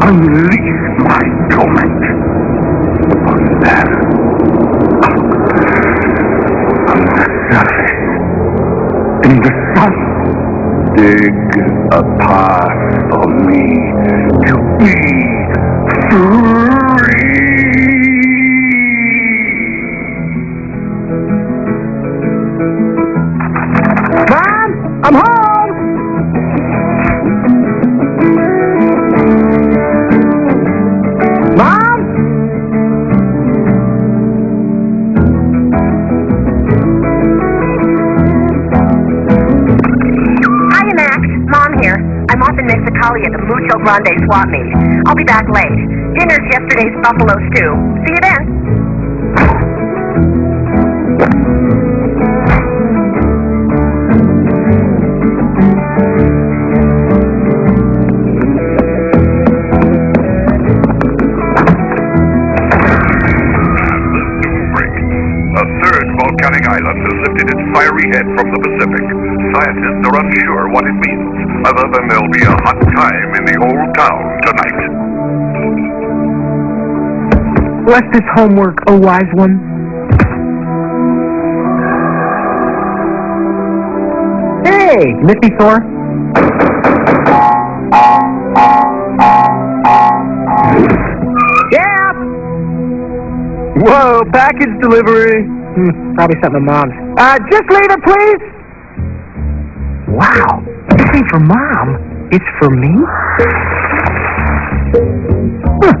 unleash my torment on them. On the surface, in the sun, dig a path for me to be free. Mom, I'm home! Mom? Hiya, Max. Mom here. I'm off in Mexicali at the Mucho Grande swap meet. I'll be back late. Dinner's yesterday's buffalo stew. See you then. A third volcanic island has lifted its fiery head from the Pacific. Scientists are unsure what it means, other than there'll be a hot time in the old town tonight. Bless this homework, O wise one. Hey, miss me, Thor? Yeah! Whoa, package delivery. Probably something of Mom's. Just leave it, please! Wow, this ain't for Mom. It's for me? Huh.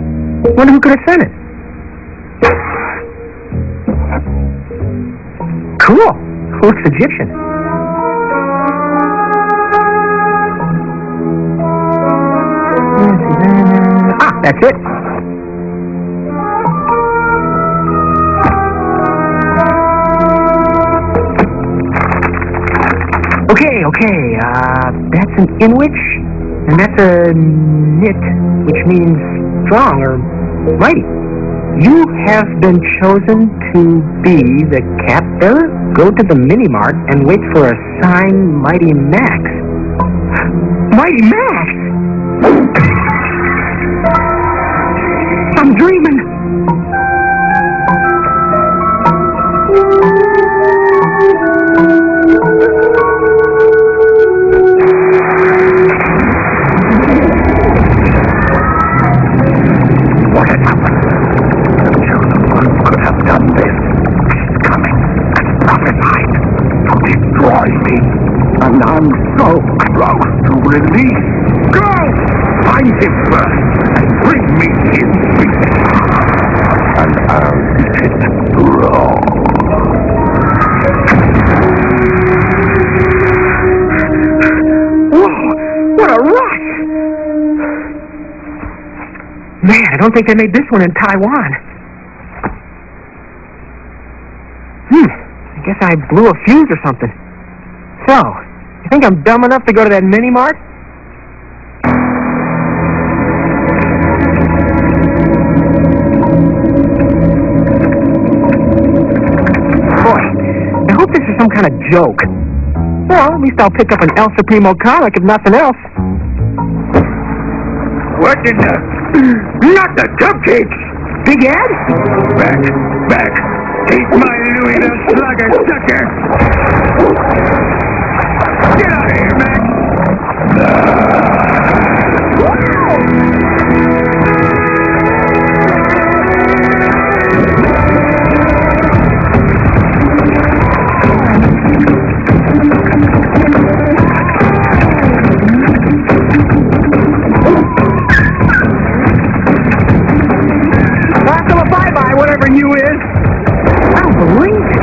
Wonder who could have sent it. Cool. Looks Egyptian. Ah, that's it. Okay. That's an Inwich, and that's a Nit, which means strong or mighty. You have been chosen to be the cap-bearer. Go to the mini-mart and wait for a signed Mighty Max. Mighty Max? I'm dreaming. What had happened? The chosen one could have done this. She's coming, as prophesied, to destroy me. And I'm so close to release. Go! Find him first, and bring me his beast. And I'll eat it raw. Whoa, what a rush! Man, I don't think they made this one in Taiwan. I guess I blew a fuse or something. So, you think I'm dumb enough to go to that mini-mart? Boy, I hope this is some kind of joke. Well, at least I'll pick up an El Supremo comic if nothing else. What in the... Not the cupcakes! Big Ed? Back! Take my Louis the Slugger sucker! Get out of here, Max! Bye-bye, whatever you is. I don't believe it.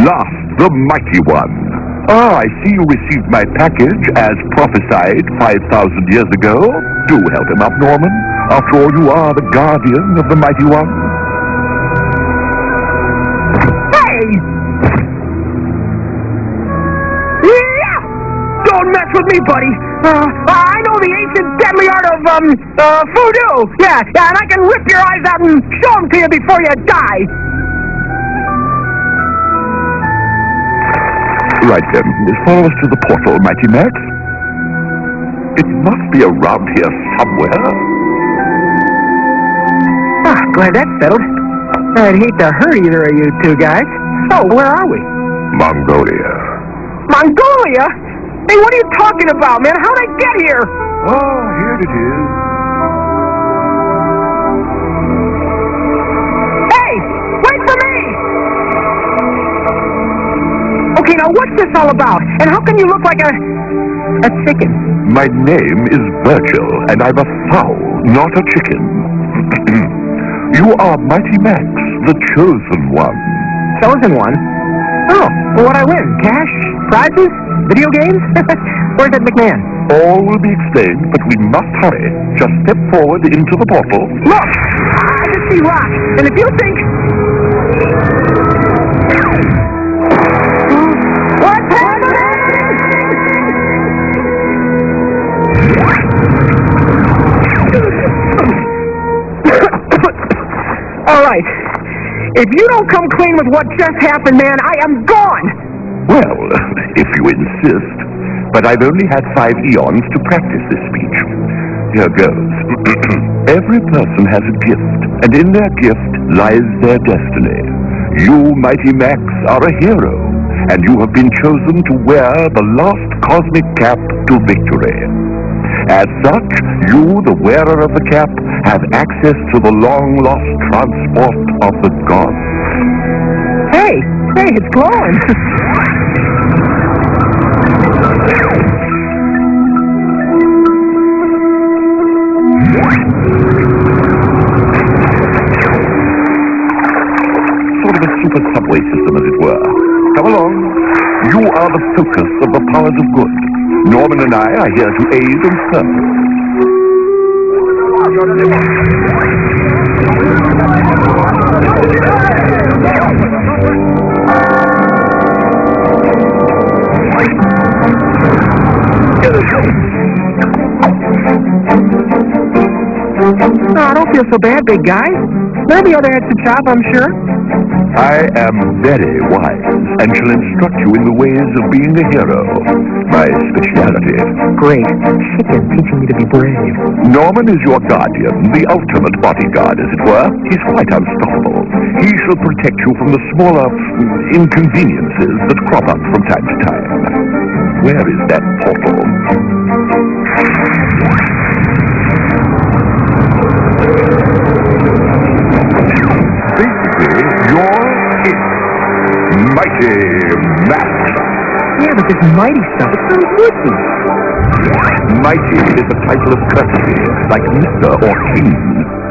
last, the mighty one. Ah, I see you received my package as prophesied 5,000 years ago. Do help him up, Norman. After all, you are the guardian of the mighty one. Hey! Yeah! Don't mess with me, buddy. I know the ancient deadly art of, voodoo. Yeah, and I can rip your eyes out and show them to you before you die. Right then, follow us to the portal, Mighty Max. It must be around here somewhere. Ah, glad that's settled. I'd hate to hurt either of you two guys. So, where are we? Mongolia. Mongolia? Hey, what are you talking about, man? How'd I get here? Oh, here it is. Hey! Wait for me! Okay, now what's this all about? And how can you look like a chicken? My name is Virgil, and I'm a fowl, not a chicken. You are Mighty Max, the chosen one. Chosen one? Oh, well, what'd I win? Cash? Prizes? Video games? Where's that McMahon? All will be explained, but we must hurry. Just step forward into the portal. Look! I just see rock, and if you think... What's happening? All right. If you don't come clean with what just happened, man, I am gone. Well, if you insist. But I've only had 5 eons to practice this speech. Here goes. Every person has a gift, and in their gift lies their destiny. You, Mighty Max, are a hero, and you have been chosen to wear the lost cosmic cap to victory. As such, you, the wearer of the cap, have access to the long-lost transport of the gods. Hey, it's glowing. Sort of a super subway system, as it were. Come along. You are the focus of the powers of good. Norman and I are here to aid and serve. Oh, don't feel so bad, big guy. There'll be other heads to chop, I'm sure. I am very wise and shall instruct you in the ways of being a hero. My speciality. Great. Chicken teaching me to be brave. Norman is your guardian, the ultimate bodyguard, as it were. He's quite unstoppable. He shall protect you from the smaller inconveniences that crop up from time to time. Where is that portal? Basically, you're it. Mighty Max. Yeah, but this mighty stuff, it sounds woodsy. Mighty is a title of courtesy, like Mr. or King.